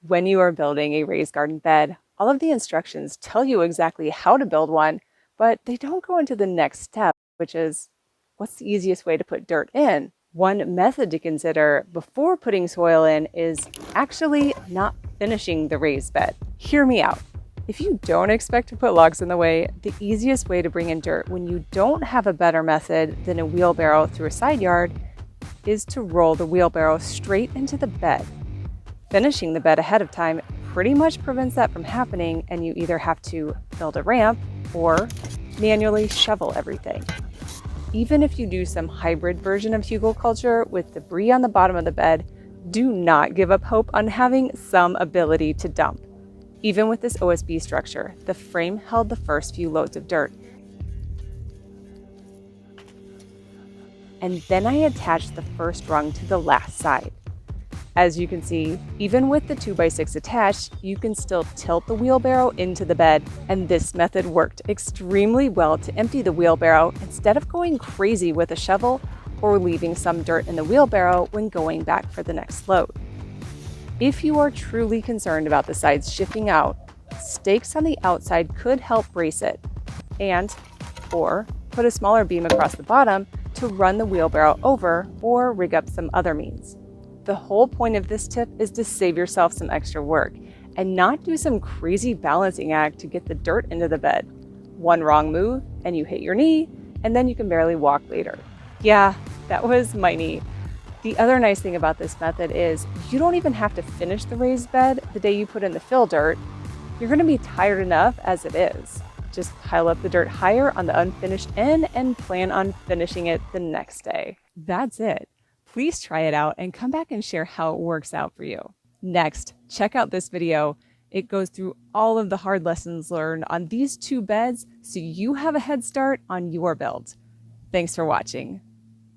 When you are building a raised garden bed, all of the instructions tell you exactly how to build one, but they don't go into the next step, which is what's the easiest way to put dirt in? One method to consider before putting soil in is actually not finishing the raised bed. Hear me out. If you don't expect to put logs in the way, the easiest way to bring in dirt when you don't have a better method than a wheelbarrow through a side yard is to roll the wheelbarrow straight into the bed. Finishing the bed ahead of time pretty much prevents that from happening, and you either have to build a ramp or manually shovel everything. Even if you do some hybrid version of hugelkultur with debris on the bottom of the bed, do not give up hope on having some ability to dump. Even with this OSB structure, the frame held the first few loads of dirt. And then I attached the first rung to the last side. As you can see, even with the 2x6 attached, you can still tilt the wheelbarrow into the bed, and this method worked extremely well to empty the wheelbarrow instead of going crazy with a shovel or leaving some dirt in the wheelbarrow when going back for the next load. If you are truly concerned about the sides shifting out, stakes on the outside could help brace it, or put a smaller beam across the bottom to run the wheelbarrow over or rig up some other means. The whole point of this tip is to save yourself some extra work and not do some crazy balancing act to get the dirt into the bed. One wrong move and you hit your knee, and then you can barely walk later. Yeah, that was my knee. The other nice thing about this method is you don't even have to finish the raised bed the day you put in the fill dirt. You're going to be tired enough as it is. Just pile up the dirt higher on the unfinished end and plan on finishing it the next day. That's it. Please try it out and come back and share how it works out for you. Next, check out this video. It goes through all of the hard lessons learned on these two beds so you have a head start on your build. Thanks for watching.